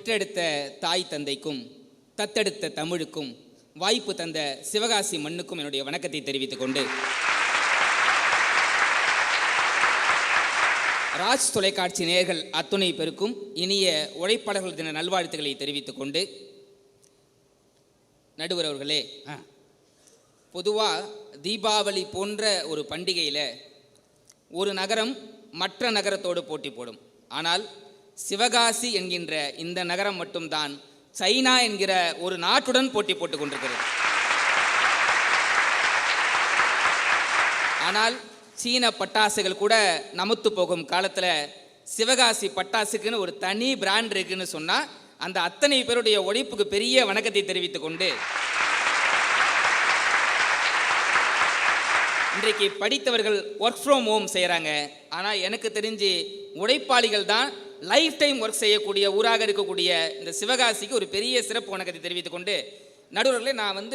பெற்றெடுத்த தாய் தந்தைக்கும் தத்தெடுத்த தமிழுக்கும் வாய்ப்பு தந்த சிவகாசி மண்ணுக்கும் என்னுடைய வணக்கத்தை தெரிவித்துக் கொண்டு, ராஜ் தொலைக்காட்சி நேயர்கள் அத்துணை பேருக்கும் இனிய உழைப்பாளர்கள் தின நல்வாழ்த்துக்களை தெரிவித்துக் கொண்டு, நடுவர் அவர்களே, பொதுவாக தீபாவளி போன்ற ஒரு பண்டிகையில் ஒரு நகரம் மற்ற நகரத்தோடு போட்டி போடும். ஆனால் சிவகாசி என்கின்ற இந்த நகரம் மட்டும்தான் சைனா என்கிற ஒரு நாட்டுடன் போட்டி போட்டுக் கொண்டிருக்கிறது. ஆனால் சீன பட்டாசுகள் கூட நமுத்து போகும் காலத்தில் சிவகாசி பட்டாசுக்குன்னு ஒரு தனி பிராண்ட் இருக்குன்னு சொன்னால் அந்த அத்தனை பேருடைய உழைப்புக்கு பெரிய வணக்கத்தை தெரிவித்துக் கொண்டு, இன்றைக்கு படித்தவர்கள் ஒர்க் ஃப்ரம் ஹோம் செய்கிறாங்க. ஆனால் எனக்கு தெரிஞ்சு உழைப்பாளிகள் தான் லைஃப் டைம் ஒர்க் செய்யக்கூடிய ஊராக இருக்கக்கூடிய இந்த சிவகாசிக்கு ஒரு பெரிய சிறப்பு வணக்கத்தை தெரிவித்துக் கொண்டு, நடுவர்களே, நான்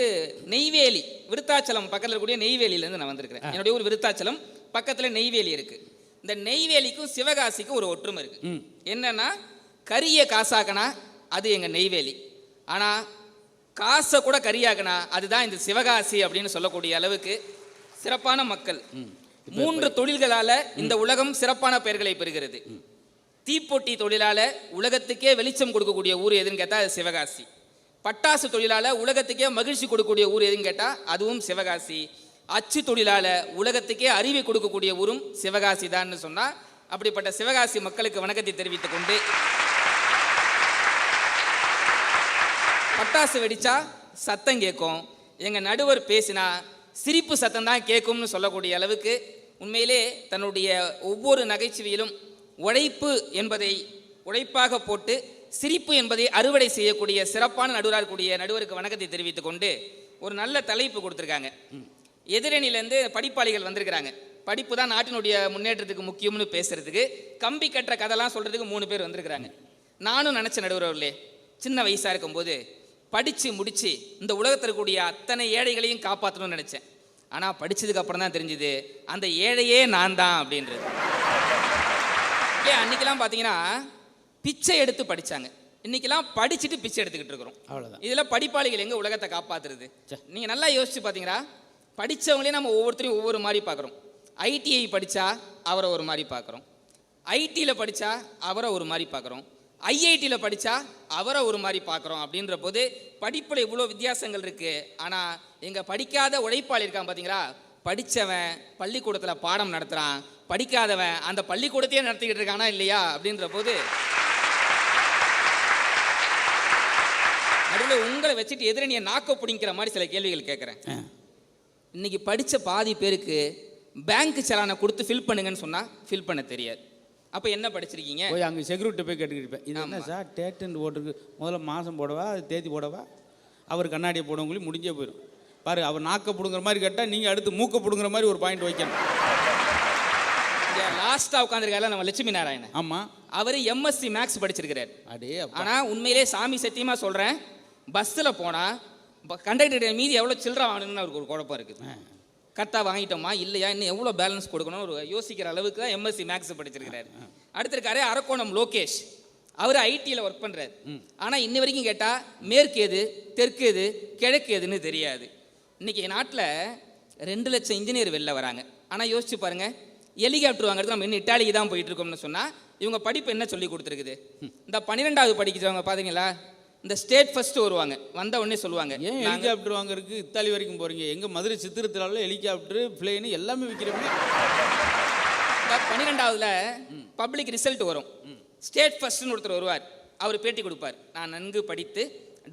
நெய்வேலி விருத்தாச்சலம் பக்கத்தில் இருக்கக்கூடிய நெய்வேலியிலேருந்து நான் வந்திருக்கிறேன். என்னுடைய ஊர் விருத்தாச்சலம், பக்கத்தில் நெய்வேலி இருக்குது. இந்த நெய்வேலிக்கும் சிவகாசிக்கும் ஒரு ஒற்றுமை இருக்குது. என்னன்னா, கரிய காசாக்கனா அது எங்கள் நெய்வேலி, ஆனால் காசை கூட கரியாக்கனா அதுதான் இந்த சிவகாசி அப்படின்னு சொல்லக்கூடிய அளவுக்கு சிறப்பான மக்கள். 3 தொழில்களால் இந்த உலகம் சிறப்பான பெயர்களை பெறுகிறது. தீப்பொட்டி தொழிலால உலகத்துக்கே வெளிச்சம் கொடுக்கக்கூடிய ஊர் எதுன்னு கேட்டால் அது சிவகாசி. பட்டாசு தொழிலால உலகத்துக்கே மகிழ்ச்சி கொடுக்கக்கூடிய ஊர் எதுன்னு கேட்டால் அதுவும் சிவகாசி. அச்சு தொழிலால உலகத்துக்கே அறிவை கொடுக்கக்கூடிய ஊரும் சிவகாசி தான் சொன்னால், அப்படிப்பட்ட சிவகாசி மக்களுக்கு வணக்கத்தை தெரிவித்துக் கொண்டு, பட்டாசு வெடிச்சா சத்தம் கேட்கும், எங்கள் நடுவர் பேசினா சிரிப்பு சத்தம் தான் கேட்கும்னு சொல்லக்கூடிய அளவுக்கு உண்மையிலே தன்னுடைய ஒவ்வொரு நகைச்சுவையிலும் உழைப்பு என்பதை உழைப்பாக போட்டு சிரிப்பு என்பதை அறுவடை செய்யக்கூடிய சிறப்பான நடுவராக கூடிய நடுவருக்கு வணக்கத்தை தெரிவித்துக் கொண்டு, ஒரு நல்ல தலைப்பு கொடுத்துருக்காங்க. எதிரணியிலேருந்து படிப்பாளிகள் வந்திருக்கிறாங்க. படிப்பு தான் நாட்டினுடைய முன்னேற்றத்துக்கு முக்கியம்னு பேசுறதுக்கு, கம்பி கட்டுற கதைலாம் சொல்கிறதுக்கு 3 பேர் வந்திருக்கிறாங்க. நானும் நினச்ச நடுவர்களே, சின்ன வயசாக இருக்கும்போது படித்து முடித்து இந்த உலகத்தில் இருக்கக்கூடிய அத்தனை ஏழைகளையும் காப்பாற்றணும்னு நினச்சேன். ஆனால் படித்ததுக்கு அப்புறம் தான் தெரிஞ்சுது அந்த ஏழையே நான் தான் அப்படின்றது. அன்றைக்கெல்லாம் பார்த்தீங்கன்னா பிச்சை எடுத்து படித்தாங்க, இன்றைக்கெல்லாம் படிச்சுட்டு பிச்சை எடுத்துக்கிட்டு இருக்கிறோம். அவ்வளோதான். இதில் படிப்பாளிகள் எங்கே உலகத்தை காப்பாற்றுறது? நீங்கள் நல்லா யோசிச்சு பார்த்தீங்கன்னா, படித்தவங்களே நம்ம ஒவ்வொருத்தரையும் ஒவ்வொரு மாதிரி பார்க்குறோம். ஐடிஐ படித்தா அவரை ஒரு மாதிரி பார்க்குறோம், ஐடியில் படித்தா அவரை ஒரு மாதிரி பார்க்குறோம், ஐஐடியில் படித்தா அவரை ஒரு மாதிரி பார்க்குறோம். அப்படின்ற போது படிப்பில் இவ்வளோ வித்தியாசங்கள் இருக்குது. ஆனால் எங்கள் படிக்காத உழைப்பாளி இருக்கான் பார்த்தீங்களா, படித்தவன் பள்ளிக்கூடத்தில் பாடம் நடத்துகிறான், படிக்காதவன் அந்த பள்ளிக்கூடத்தையே நடத்திக்கிட்டு இருக்கானா இல்லையா? அப்படின்ற போது நடுவில் உங்களை வச்சுட்டு எதிரணியை நாக்க பிடிங்கிற மாதிரி சில கேள்விகள் கேட்குறேன். இன்னைக்கு படித்த பாதி பேருக்கு பேங்க் செலானை கொடுத்து ஃபில் பண்ணுங்கன்னு சொன்னால் ஃபில் பண்ண தெரியாது. அப்போ என்ன படிச்சிருக்கீங்க? போய் அங்கே செக்யூரிட்டி போய் கேட்டுக்கிட்டு, இது என்ன சார் டேட்டுன்னு போட்டிருக்கு, முதல்ல மாதம் போடவா தேதி போடவா, அவர் கண்ணாடியை போடவங்களி முடிஞ்சே போயிடும். பாரு, அவர் நாக்க பிடுங்குற மாதிரி கேட்டால் நீங்கள் அடுத்து மூக்க பிடுங்குற மாதிரி ஒரு பாயிண்ட் வைக்கணும். லாஸ்ட்டாக உட்காந்துருக்காரு நம்ம லட்சுமி நாராயணன். ஆமாம், அவர் எம்எஸ்சி மேக்ஸ் படிச்சிருக்கிறார். அடே, ஆனால் உண்மையிலே சாமி சத்தியமாக சொல்கிறேன், பஸ்ஸில் போனால் கண்டக்டர் மீதி எவ்வளோ சில்லறை வாங்கணும்னு அவருக்கு ஒரு குழப்பம் இருக்குது. கரெக்டாக வாங்கிட்டோமா இல்லையா, இன்னும் எவ்வளோ பேலன்ஸ் கொடுக்கணும்னு ஒரு யோசிக்கிற அளவுக்கு தான் எம்எஸ்சி மேக்ஸ் படிச்சிருக்கிறார். அடுத்திருக்காரு அரக்கோணம் லோகேஷ், அவர் ஐடியில் ஒர்க் பண்ணுறாரு. ஆனால் இன்ன வரைக்கும் கேட்டால் மேற்கு எது தெற்கு எது கிழக்கு எதுன்னு தெரியாது. இன்றைக்கி நாட்டில் 2 லட்சம் இன்ஜினியர் வெளில வராங்க. ஆனால் யோசிச்சு பாருங்கள், ஹெலிகாப்டர் வாங்குறதுக்கு நம்ம இன்னும் இட்டாலிக்கு தான் போயிட்டு இருக்கோம்னு சொன்னால் இவங்க படிப்பு என்ன சொல்லி கொடுத்துருக்குது? இந்த 12வது படிக்கிறவங்க பார்த்தீங்களா, இந்த ஸ்டேட் ஃபர்ஸ்ட் வருவாங்க, வந்த உடனே சொல்லுவாங்க, ஏன் ஹெலிகாப்டர் வாங்குறதுக்கு இத்தாலி வரைக்கும் போகிறீங்க? எங்கள் மதுரை சித்திரத்திலால ஹெலிகாப்டர் பிளேனு எல்லாமே விற்கிறோமே. 12வதுல பப்ளிக் ரிசல்ட் வரும், ஸ்டேட் ஃபர்ஸ்ட்னு ஒருத்தர் வருவார், அவர் பேட்டி கொடுப்பார், நான் நன்கு படித்து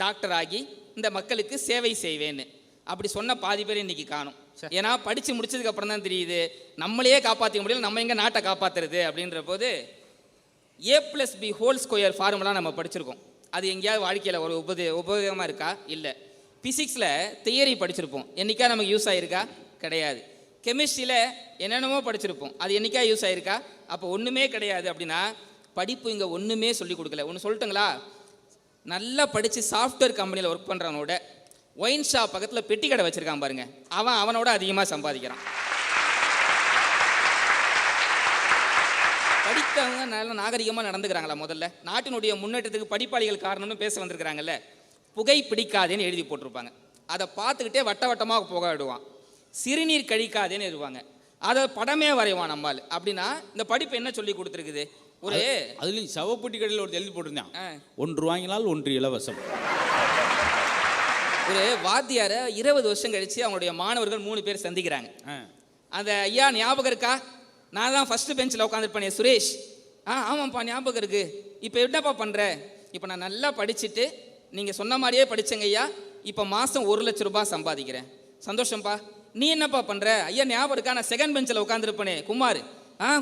டாக்டர் ஆகி இந்த மக்களுக்கு சேவை செய்வேன்னு. அப்படி சொன்ன பாதி பேர் இன்னைக்கு காணும். ஏன்னா படித்து முடிச்சதுக்கு அப்புறம் தான் தெரியுது நம்மளையே காப்பாற்றிக்க முடியல, நம்ம எங்கே நாட்டை காப்பாற்றுறது அப்படின்ற போது A+B² ஃபார்முலா நம்ம படிச்சிருக்கோம். அது எங்கேயாவது வாழ்க்கையில் ஒரு உபயோகமாக இருக்கா? இல்லை. ஃபிசிக்ஸில் தியரி படிச்சிருப்போம், என்றைக்கா நமக்கு யூஸ் ஆகிருக்கா? கிடையாது. கெமிஸ்ட்ரியில் என்னென்னமோ படிச்சிருப்போம், அது என்றைக்கா யூஸ் ஆகிருக்கா? அப்போ ஒன்றுமே கிடையாது. அப்படின்னா படிப்பு இங்கே ஒன்றுமே சொல்லி கொடுக்கல. ஒன்று சொல்லட்டுங்களா, நல்லா படித்து சாஃப்ட்வேர் கம்பெனியில் ஒர்க் பண்ணுறவனோட ஒயின் ஷாப் பக்கத்தில் பெட்டி கடை வச்சுருக்கான் பாருங்க, அவனோட அதிகமாக சம்பாதிக்கிறான். படித்தவங்க நல்ல நாகரிகமாக நடந்துக்கிறாங்களா? முதல்ல நாட்டினுடைய முன்னேற்றத்துக்கு படிப்பாளிகள் காரணம்னு பேச வந்திருக்கிறாங்கல்ல. புகை பிடிக்காதேன்னு எழுதி போட்டிருப்பாங்க. அதை பார்த்துக்கிட்டே வட்ட வட்டமாக புகை விடுவான். சிறுநீர் கழிக்காதேன்னு எழுதுவாங்க. அதை படமே வரைவான் நம்மால். அப்படின்னா இந்த படிப்பு என்ன சொல்லி கொடுத்துருக்குது? ஒரு அதுலேயும் சவப்பட்டி கடையில் ஒரு எழுதி போட்டிருந்தான், 1 வாங்கினால் 1 இலவசம். ஒரு வாத்தியாரை 20 வருஷம் கழிச்சு அவங்களுடைய மாணவர்கள் 3 பேர் சந்திக்கிறாங்க. அந்த ஐயா ஞாபகம் இருக்கா? நான் தான் ஃபர்ஸ்ட் பெஞ்சில் உட்காந்துருப்பேன் சுரேஷ். ஆமாம்ப்பா ஞாபகம் இருக்கு. இப்போ என்னப்பா பண்ணுற? இப்போ நான் நல்லா படிச்சுட்டு நீங்கள் சொன்ன மாதிரியே படித்தேங்க ஐயா. இப்போ மாதம் 1 லட்ச ரூபாய் சம்பாதிக்கிறேன். சந்தோஷம்ப்பா. நீ என்னப்பா பண்ணுற? ஐயா ஞாபகம் இருக்கா? நான் செகண்ட் பெஞ்சில் உட்காந்துருப்பேனே குமார்.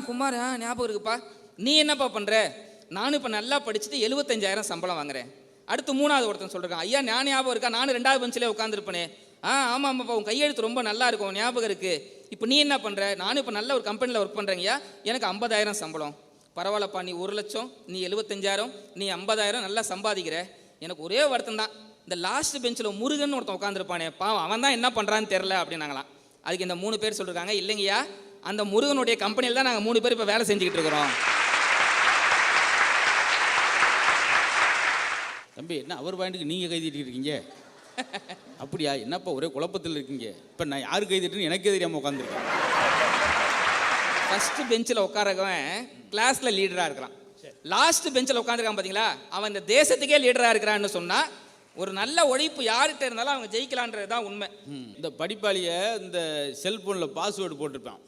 குமார் ஞாபகம் இருக்குப்பா. நீ என்னப்பா பண்ணுற? நானும் இப்போ நல்லா படிச்சுட்டு 75,000 சம்பளம் வாங்குறேன். அடுத்து 3வது ஒருத்தன் சொல்கிறான், ஐயா நான் ஞாபகம் இருக்கா? நானும் 2வது பெஞ்சிலே உட்காந்துருப்பேனே. ஆமாம்ப்பா உன் கையெழுத்து ரொம்ப நல்லா இருக்கும், ஞாபகம் இருக்குது. இப்போ நீ என்ன பண்ணுற? நானும் இப்போ நல்ல ஒரு கம்பெனியில் ஒர்க் பண்ணுறேங்கய்யா. எனக்கு 50,000 சம்பளம். பரவாயில்லப்பா, நீ 1 லட்சம், நீ 75,000, நீ 50,000 நல்லா சம்பாதிக்கிற. எனக்கு ஒரே வருத்தம் தான், இந்த லாஸ்ட் பெஞ்சில் முருகன் ஒருத்தன் உட்காந்துருப்பானே பாவம், அவன் தான் என்ன பண்ணுறான்னு தெரில அப்படின்னாங்களாம். அதுக்கு இந்த 3 பேர் சொல்லியிருக்காங்க, இல்லைங்கய்யா அந்த முருகனுடைய கம்பெனியில் தான் நாங்கள் 3 பேர் இப்போ வேலை செஞ்சுக்கிட்டு இருக்கிறோம். தம்பி என்ன அவர் பாயிண்ட்டுக்கு நீங்கள் கைதிட்டு இருக்கீங்க? அப்படியா? என்னப்பா ஒரே குழப்பத்தில் இருக்கீங்க? இப்போ நான் யாரு கைதிட்டுன்னு எனக்கே தெரியாமல் உட்காந்துருக்கேன். ஃபர்ஸ்ட் பெஞ்சில் உட்காரவன் கிளாஸில் லீடராக இருக்கிறான். லாஸ்ட் பெஞ்சில் உட்காந்துருக்கான் பார்த்தீங்களா, அவன் இந்த தேசத்துக்கே லீடராக இருக்கிறான்னு சொன்னால் ஒரு நல்ல உழைப்பு யார்கிட்ட இருந்தாலும் அவங்க ஜெயிக்கலான்றது தான் உண்மை. இந்த படிப்பாளியை இந்த செல்ஃபோனில் பாஸ்வேர்டு போட்டிருப்பான்,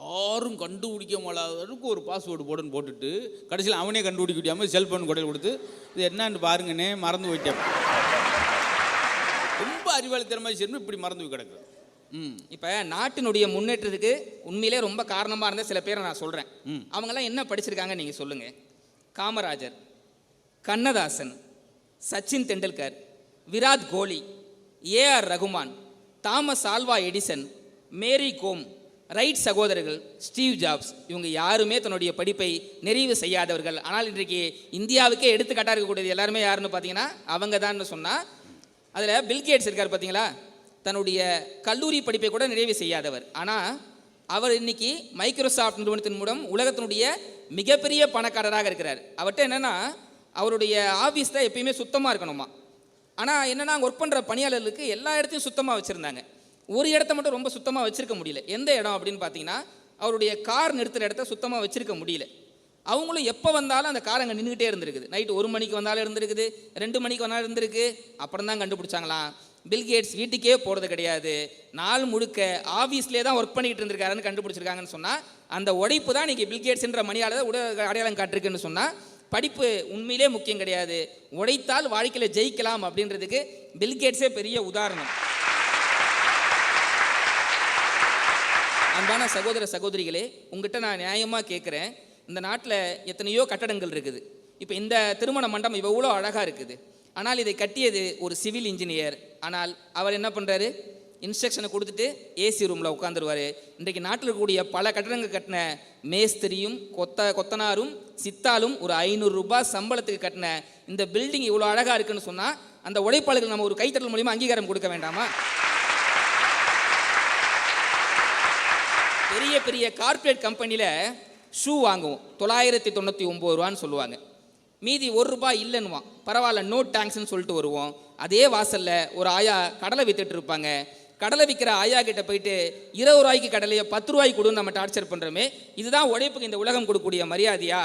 யாரும் கண்டுபிடிக்க முடியாதவருக்கு ஒரு பாஸ்வேர்டு போடுன்னு போட்டுட்டு கடைசியில் அவனே கண்டுபிடிக்க முடியாமல் செல்ஃபோன் கொடையில் கொடுத்து இது என்னன்னு பாருங்கன்னே மறந்து போயிட்டேன். ரொம்ப அறிவாளித்தனமாக சரி இப்படி மறந்து போய் கிடக்கு. இப்போ நாட்டினுடைய முன்னேற்றத்துக்கு உண்மையிலே ரொம்ப காரணமாக இருந்த சில பேரை நான் சொல்கிறேன். அவங்கெல்லாம் என்ன படிச்சிருக்காங்க நீங்கள் சொல்லுங்கள்? Kamarajar, Kannadasan, Sachin Tendulkar, Virat Kohli, A R Rahman, Thomas Alva Edison, Mary Kom, Wright சகோதரர்கள், ஸ்டீவ் ஜாப்ஸ். இவங்க யாருமே தன்னுடைய படிப்பை நிறைவு செய்யாதவர்கள். ஆனால் இன்றைக்கு இந்தியாவுக்கே எடுத்துக்காட்டாக இருக்கக்கூடியது எல்லாருமே யாருன்னு பார்த்தீங்கன்னா அவங்க தான் சொன்னால், அதில் பில்கேட்ஸ் இருக்கார் பார்த்தீங்களா, தன்னுடைய கல்லூரி படிப்பை கூட நிறைவு செய்யாதவர். ஆனால் அவர் இன்னைக்கு மைக்ரோசாஃப்ட் நிறுவனத்தின் மூலம் உலகத்தினுடைய மிகப்பெரிய பணக்காரராக இருக்கிறார். அவர்கிட்ட என்னென்னா அவருடைய ஆஃபீஸ் தான் எப்பயுமே சுத்தமாக இருக்கணுமா. ஆனால் என்னென்னா ஒர்க் பண்ணுற பணியாளர்களுக்கு எல்லா இடத்தையும் சுத்தமாக வச்சுருந்தாங்க. ஒரு இடத்த மட்டும் ரொம்ப சுத்தமாக வச்சுருக்க முடியல. எந்த இடம் அப்படின்னு பார்த்தீங்கன்னா அவருடைய கார் நிறுத்துகிற இடத்த சுத்தமாக வச்சுருக்க முடியல. அவங்களும் எப்போ வந்தாலும் அந்த கார் அங்கே நின்றுக்கிட்டே இருந்திருக்குது. நைட்டு 1 மணிக்கு வந்தாலும் இருந்திருக்குது, 2 மணிக்கு வந்தாலும் இருந்திருக்கு. அப்புறம் தான் கண்டுபிடிச்சாங்களாம், பில்கேட்ஸ் வீட்டுக்கே போகிறது கிடையாது, நாள் முழுக்க ஆஃபீஸ்லேயே தான் ஒர்க் பண்ணிக்கிட்டு இருந்திருக்காருன்னு கண்டுபிடிச்சிருக்காங்கன்னு சொன்னால் அந்த உழைப்பு தான் இன்றைக்கி பில்கேட்ஸ்ன்ற மணியாளர் அடையாளம் காட்டிருக்குன்னு சொன்னால் படிப்பு உண்மையிலே முக்கியம் கிடையாது, உழைத்தால் வாழ்க்கையில் ஜெயிக்கலாம் அப்படின்றதுக்கு பில்கேட்ஸே பெரிய உதாரணம். அன்பான சகோதர சகோதரிகளே, உங்ககிட்ட நான் நியாயமாக கேட்குறேன், இந்த நாட்டில் எத்தனையோ கட்டடங்கள் இருக்குது. இப்போ இந்த திருமண மண்டபம் இவ்வளோ அழகாக இருக்குது. ஆனால் இதை கட்டியது ஒரு சிவில் இன்ஜினியர். ஆனால் அவர் என்ன பண்ணுறாரு? இன்ஸ்ட்ரக்ஷனை கொடுத்துட்டு ஏசி ரூமில் உட்காந்துருவார். இன்றைக்கு நாட்டில் இருக்கக்கூடிய பல கட்டடங்கள் கட்டின மேஸ்திரியும் கொத்தனாரும் சித்தாலும் ஒரு 500 ரூபாய் சம்பளத்துக்கு கட்டின இந்த பில்டிங் இவ்வளோ அழகாக இருக்குன்னு சொன்னால் அந்த உழைப்பாளர்கள் நம்ம ஒரு கைத்தட்டல் மூலிமா அங்கீகாரம் கொடுக்க வேண்டாமா? பெரிய பெரிய கார்ப்பரேட் கம்பெனியில் ஷூ வாங்குவோம், 999 ரூபான்னு சொல்லுவாங்க. மீதி 1 ரூபாய் இல்லைன்னுவான். பரவாயில்ல நோ டேங்க்ஸ்ன்னு சொல்லிட்டு வருவோம். அதே வாசலில் ஒரு ஆயா கடலை வித்துட்டு இருப்பாங்க. கடலை விற்கிற ஆயா கிட்ட போயிட்டு 20 ரூபாய்க்கு கடலையை 10 ரூபாய்க்கு கொடுன்னு நம்ம டார்ச்சர் பண்ணுறோமே, இதுதான் உழைப்புக்கு இந்த உலகம் கொடுக்கக்கூடிய மரியாதையா?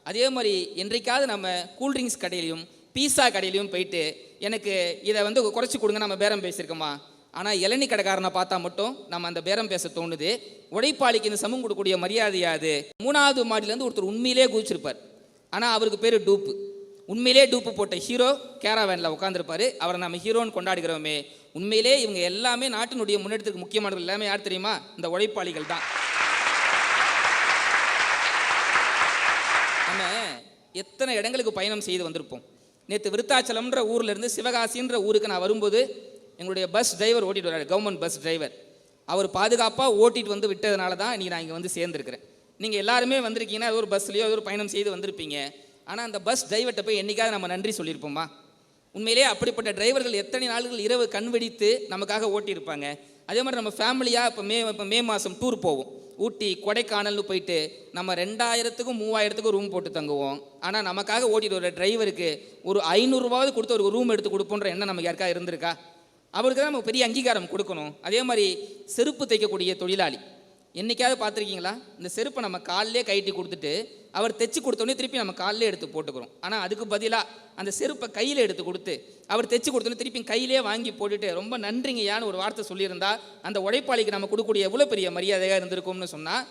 அதே மாதிரி என்றைக்காவது நம்ம கூல்ட்ரிங்க்ஸ் கடையிலையும் பீஸா கடையிலையும் போயிட்டு எனக்கு இதை குறைச்சி கொடுங்க நம்ம பேரம் பேசியிருக்கோமா? ஆனால் இளநீ கடைக்காரனை பார்த்தா மட்டும் நம்ம அந்த பேரம் பேச தோணுது. உழைப்பாளிக்கு இந்த சமூகம் கொடுக்கக்கூடிய மரியாதையாது. 3வது மாடியிலேருந்து ஒருத்தர் உண்மையிலே குதிச்சிருப்பார். ஆனால் அவருக்கு பேர் டூப்பு. உண்மையிலே டூப்பு போட்ட ஹீரோ கேராவேனில் உட்காந்துருப்பார். அவரை நம்ம ஹீரோன்னு கொண்டாடுகிறோமே. உண்மையிலே இவங்க எல்லாமே நாட்டினுடைய முன்னேற்றத்துக்கு முக்கியமானவர்கள் எல்லாமே யார் தெரியுமா? இந்த உழைப்பாளிகள் தான். நம்ம எத்தனை இடங்களுக்கு பயணம் செய்து வந்திருப்போம். நேற்று விருத்தாச்சலம்ன்ற ஊர்லேருந்து சிவகாசின்ற ஊருக்கு நான் வரும்போது எங்களுடைய பஸ் டிரைவர் ஓட்டிகிட்டு வர்றாரு, கவர்மெண்ட் பஸ் டிரைவர். அவர் பாதுகாப்பாக ஓட்டிகிட்டு விட்டதுனால தான் இன்றைக்கி நான் இங்கே சேர்ந்துருக்கிறேன். நீங்கள் எல்லாருமே வந்திருக்கீங்கன்னா ஏதோ ஒரு பஸ்லையோ ஏதோ ஒரு பயணம் செய்து வந்திருப்பீங்க. ஆனால் அந்த பஸ் டிரைவர்கிட்ட போய் என்றைக்காவது நம்ம நன்றி சொல்லியிருப்போமா? உண்மையிலே அப்படிப்பட்ட டிரைவர்கள் எத்தனை நாள்கள் இரவு கண் வெடித்து நமக்காக ஓட்டியிருப்பாங்க. அதே மாதிரி நம்ம ஃபேமிலியாக இப்போ மே மாதம் டூர் போவோம். ஊட்டி கொடைக்கானல்னு போயிட்டு நம்ம 2000க்கும் 3000க்கும் ரூம் போட்டு தங்குவோம். ஆனால் நமக்காக ஓட்டிட்டு வர டிரைவருக்கு ஒரு 500 ரூபாவது கொடுத்து ஒரு ரூம் எடுத்து கொடுப்போன்ற எண்ணம் நமக்கு யாருக்கா இருந்திருக்கா? அவருக்கு தான் நம்ம பெரிய அங்கீகாரம் கொடுக்கணும். அதே மாதிரி செருப்பு தைக்கக்கூடிய தொழிலாளி என்னைக்காவது பார்த்துருக்கீங்களா? இந்த செருப்பை நம்ம காலிலே கைட்டி கொடுத்துட்டு அவர் தைச்சி கொடுத்தோன்னே திருப்பி நம்ம காலிலே எடுத்து போட்டுக்கிறோம். ஆனால் அதுக்கு பதிலாக அந்த செருப்பை கையில் எடுத்து கொடுத்து அவர் தைச்சி கொடுத்தோன்னே திருப்பி கையிலே வாங்கி போட்டுட்டு ரொம்ப நன்றிங்கயான்னு ஒரு வார்த்தை சொல்லியிருந்தா அந்த உழைப்பாளிக்கு நம்ம கொடுக்கக்கூடிய எவ்வளோ பெரிய மரியாதையாக இருந்திருக்கும்னு சொன்னால்,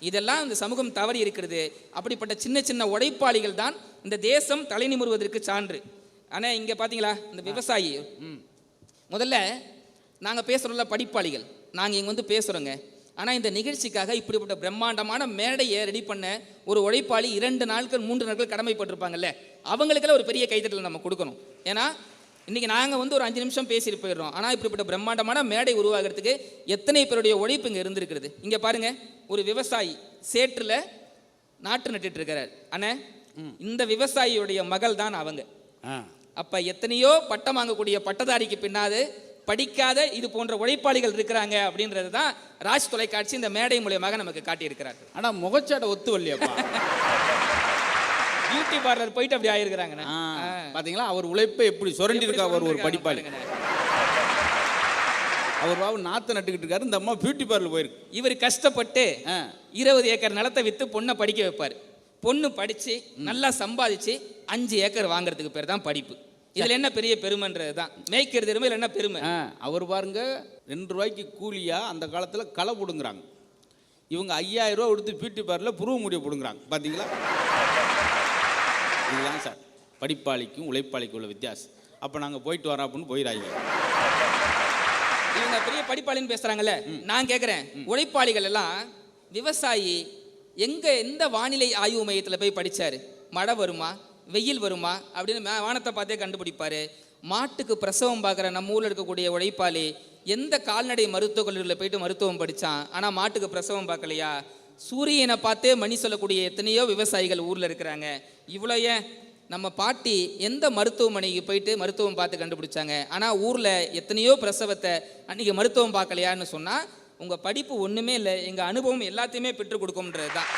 இதெல்லாம் இந்த சமூகம் தவறி இருக்கிறது. அப்படிப்பட்ட சின்ன சின்ன உழைப்பாளிகள் தான் இந்த தேசம் தலை நிமிர்வதற்கு சான்று. ஆனால் இங்கே பார்த்தீங்களா, இந்த விவசாயி முதல்ல நாங்கள் பேசுகிறோம்ல படிப்பாளிகள், நாங்கள் இங்கே வந்து பேசுகிறோங்க. ஆனால் இந்த நிகழ்ச்சிக்காக இப்படிப்பட்ட பிரம்மாண்டமான மேடையை ரெடி பண்ண ஒரு உழைப்பாளி 2 நாட்கள் 3 நாட்கள் கடமைப்பட்டிருப்பாங்கல்ல, அவங்களுக்கெல்லாம் ஒரு பெரிய கைத்தட்டல் நம்ம கொடுக்கணும். ஏன்னா இன்றைக்கி நாங்கள் வந்து ஒரு 5 நிமிஷம் பேசிட்டு போயிடுறோம். ஆனால் இப்படிப்பட்ட பிரம்மாண்டமான மேடை உருவாகிறதுக்கு எத்தனை பேருடைய உழைப்பு இங்கே இருந்திருக்கிறது. இங்கே பாருங்கள், ஒரு விவசாயி சேற்றில் நாற்று நட்டுட்டு இருக்கிறார். ஆனால் இந்த விவசாயியுடைய மகள் தான் அவங்க. அப்போ எத்தனையோ பட்டம் வாங்கக்கூடிய பட்டதாரிக்கு பின்னாது படிக்காத இது போன்ற உழைப்பாளிகள் இருக்கிறாங்க அப்படின்றது தான் ராஜ் தொலைக்காட்சி இந்த மேடை மூலமாக நமக்கு காட்டியிருக்கிறார்கள். ஆனால் முகச்சாடை ஒத்து வரலையாப்பா. பியூட்டி பார்லர் போயிட்டு அப்படி ஆயிருக்கிறாங்க. பார்த்தீங்களா, அவர் உழைப்பை எப்படி சுரண்டி இருக்கா. அவர் ஒரு படிப்பாளி. அவர் பாபு நாற்று நட்டுக்கிட்டு இருக்காரு, இந்த அம்மா பியூட்டி பார்லர் போயிருக்கு. இவர் கஷ்டப்பட்டு 20 ஏக்கர் நிலத்தை விற்று பொண்ணை படிக்க வைப்பார். பொண்ணு படித்து நல்லா சம்பாதிச்சு 5 ஏக்கர் வாங்குறதுக்கு பேர் தான் படிப்பு. இதில் என்ன பெரிய பெருமைன்றது தான், மேய்க்கிறது எருமை என்ன பெருமை. அவர் பாருங்க 2 ரூபாய்க்கு கூலியா அந்த காலத்தில் களை பிடுங்குறாங்க. இவங்க 5000 ரூபா கொடுத்து பியூட்டி பார்லரில் புருவ முடிய பிடுங்குறாங்க. பார்த்தீங்களா, இதுதான் சார் படிப்பாளிக்கும் உழைப்பாளிக்கும் உள்ள வித்தியாசம். அப்போ நாங்கள் போயிட்டு வரோம் அப்படின்னு போயிடாங்க. இவங்க பெரிய படிப்பாளின்னு பேசுகிறாங்கல்ல, நான் கேட்குறேன், உழைப்பாளிகள் எல்லாம் விவசாயி எந்த வானிலை ஆய்வு மையத்தில் போய் படித்தார்? மழை வருமா வெயில் வருமா அப்படின்னு வானத்தை பார்த்தே கண்டுபிடிப்பார். மாட்டுக்கு பிரசவம் பார்க்குற நம்ம ஊரில் இருக்கக்கூடிய உழைப்பாளி எந்த கால்நடை மருத்துவக் கல்லூரியில் போயிட்டு மருத்துவம் படித்தான், ஆனால் மாட்டுக்கு பிரசவம் பார்க்கலையா? சூரியனை பார்த்தே மணி சொல்லக்கூடிய எத்தனையோ விவசாயிகள் ஊரில் இருக்கிறாங்க. இவ்வளோ ஏன் நம்ம பாட்டி எந்த மருத்துவமனைக்கு போயிட்டு மருத்துவம் பார்த்து கண்டுபிடிச்சாங்க, ஆனால் ஊரில் எத்தனையோ பிரசவத்தை அன்றைக்கி மருத்துவம் பார்க்கலையான்னு சொன்னால், உங்கள் படிப்பு ஒன்றுமே இல்லை, எங்கள் அனுபவம் எல்லாத்தையுமே பெற்றுக் கொடுக்கும்ன்றது தான்.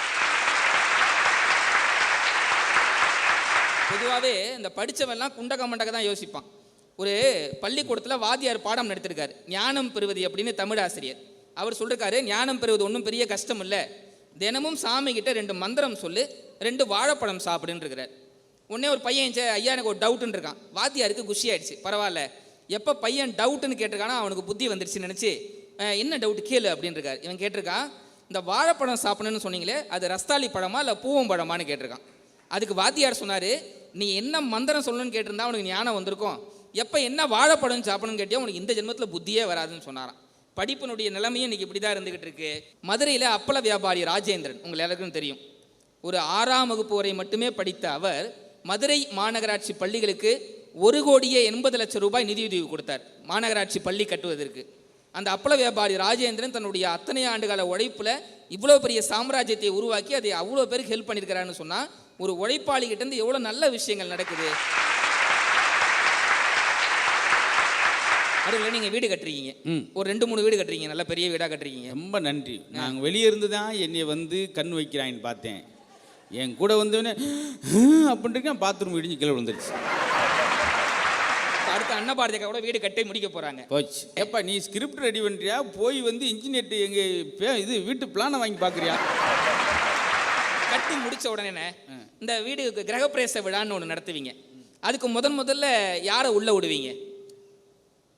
பொதுவாகவே இந்த படித்தவெல்லாம் குண்டக மண்டக தான் யோசிப்பான். ஒரு பள்ளிக்கூடத்தில் வாத்தியார் பாடம் நடத்திருக்காரு, ஞானம் பெறுவது அப்படின்னு தமிழ் ஆசிரியர். அவர் சொல்லிருக்காரு, ஞானம் பெறுவது ஒன்றும் பெரிய கஷ்டம் இல்லை, தினமும் சாமி கிட்ட 2 மந்திரம் சொல்லு, 2 வாழைப்பழம் சாப்பிடுன்னு இருக்கிறார். உடனே ஒரு பையன் ஐயா எனக்கு ஒரு டவுட்டுன்னு இருக்கான். வாத்தியாருக்கு குஷி ஆயிடுச்சு. பரவாயில்ல, எப்போ பையன் டவுட்டுன்னு கேட்டிருக்கானா அவனுக்கு புத்தி வந்துருச்சுன்னு நினச்சி என்ன டவுட் கேளு அப்படின்னு இருக்கார். இவன் கேட்டிருக்கான், இந்த வாழைப்பழம் சாப்பிடணும்னு சொன்னீங்களே அது ரஸ்தாளி பழமா இல்லை பூவம் பழமான்னு கேட்டிருக்கான். அதுக்கு வாத்தியார் சொன்னார், நீ என்ன மந்திரம் சொல்லணும்னு கேட்டிருந்தா உனக்கு ஞானம் வந்திருக்கும், எப்போ என்ன வாழைப்பழம் சாப்பிடணும்னு கேட்டியா உனக்கு இந்த ஜென்மத்தில் புத்தியே வராதுன்னு சொன்னாராம். படிப்பினுடைய நிலைமையும் இன்றைக்கி இப்படி தான் இருந்துக்கிட்டு இருக்கு. மதுரையில் அப்பள வியாபாரி ராஜேந்திரன் உங்களுக்கு எல்லாருக்கும் தெரியும். ஒரு 6ஆம் வகுப்பு வரை மட்டுமே படித்த அவர் மதுரை மாநகராட்சி பள்ளிகளுக்கு 1,80,00,000 ரூபாய் நிதியுதவி கொடுத்தார் மாநகராட்சி பள்ளி கட்டுவதற்கு. அந்த அப்பள வியாபாரி ராஜேந்திரன் தன்னுடைய அத்தனை ஆண்டுகால உழைப்பில் இவ்வளோ பெரிய சாம்ராஜ்யத்தை உருவாக்கி அதை அவ்வளோ பேருக்கு ஹெல்ப் பண்ணியிருக்கிறான்னு சொன்னால், ஒரு உழைப்பாளிகிட்டேருந்து எவ்வளோ நல்ல விஷயங்கள் நடக்குது. அதுல நீங்கள் வீடு கட்டுறீங்க, ஒரு 2-3 வீடு கட்டுறீங்க, நல்ல பெரிய வீடாக கட்டுறீங்க. ரொம்ப நன்றி. நாங்கள் வெளியே இருந்து தான் என்னை வந்து கண் வைக்கிறாங்கன்னு பார்த்தேன். என் கூட வந்தவனே அப்படின்ட்டு பாத்ரூம் இடிஞ்சு கீழே விழுந்துருச்சு. அடுத்த அன்னபாரதிக்கா கூட வீடு கட்டி முடிக்க போகிறாங்க. போச்சு. எப்பா நீ ஸ்கிரிப்ட் ரெடி பண்ணுறியா, போய் வந்து இன்ஜினியர் எங்கள் இது வீட்டு பிளானை வாங்கி பார்க்குறியா? கட்டி முடித்த உடனே இந்த வீடு கிரகப்பிரவேச விழான்னு ஒன்று நடத்துவீங்க. அதுக்கு முதல்ல யாரை உள்ளே விடுவீங்க?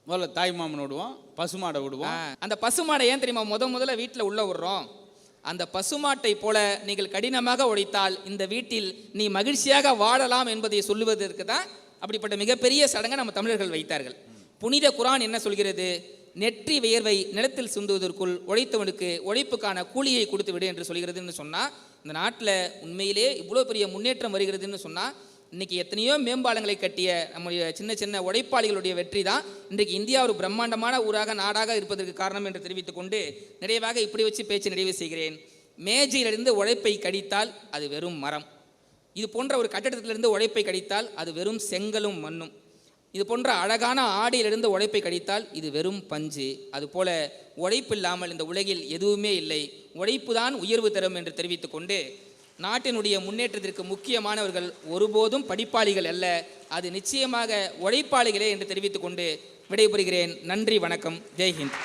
முதல்ல தாய் மாமன் விடுவோம், பசுமாடை விடுவோம். அந்த பசுமாடை ஏன் தெரியுமா முதல்ல வீட்டில் உள்ளே விடுறோம்? அந்த பசுமாட்டை போல நீங்கள் கடினமாக உழைத்தால் இந்த வீட்டில் நீ மகிழ்ச்சியாக வாழலாம் என்பதை சொல்லுவதற்கு தான் அப்படிப்பட்ட மிகப்பெரிய சடங்கை நம்ம தமிழர்கள் வைத்தார்கள். புனித குரான் என்ன சொல்கிறது? நெற்றி வியர்வை நிலத்தில் சிந்துவதற்குள் உழைத்தவனுக்கு உழைப்புக்கான கூலியை கொடுத்து விடு என்று சொல்கிறதுன்னு சொன்னால், இந்த நாட்டில் உண்மையிலே இவ்வளோ பெரிய முன்னேற்றம் வருகிறதுன்னு சொன்னால், இன்றைக்கி எத்தனையோ மேம்பாலங்களை கட்டிய நம்முடைய சின்ன சின்ன உழைப்பாளிகளுடைய வெற்றி தான் இன்றைக்கு இந்தியா ஒரு பிரம்மாண்டமான ஊராக நாடாக இருப்பதற்கு காரணம் என்று தெரிவித்துக் கொண்டு நிறைவாக இப்படி வச்சு பேச்சு நிறைவு செய்கிறேன். மேஜையிலிருந்து உழைப்பை கடித்தால் அது வெறும் மரம், இது போன்ற ஒரு கட்டடத்திலிருந்து உழைப்பை கடித்தால் அது வெறும் செங்கலும் மண்ணும். இது போன்ற அழகான ஆடியிலிருந்து உழைப்பை கழித்தால் இது வெறும் பஞ்சு. அதுபோல உழைப்பில்லாமல் இந்த உலகில் எதுவுமே இல்லை. உழைப்பு தான் உயர்வு தரும் என்று தெரிவித்து கொண்டு, நாட்டினுடைய முன்னேற்றத்திற்கு முக்கியமானவர்கள் ஒருபோதும் படிப்பாளிகள் அல்ல, அது நிச்சயமாக உழைப்பாளிகளே என்று தெரிவித்து கொண்டு விடைபெறுகிறேன். நன்றி, வணக்கம், ஜெய்ஹிந்த்.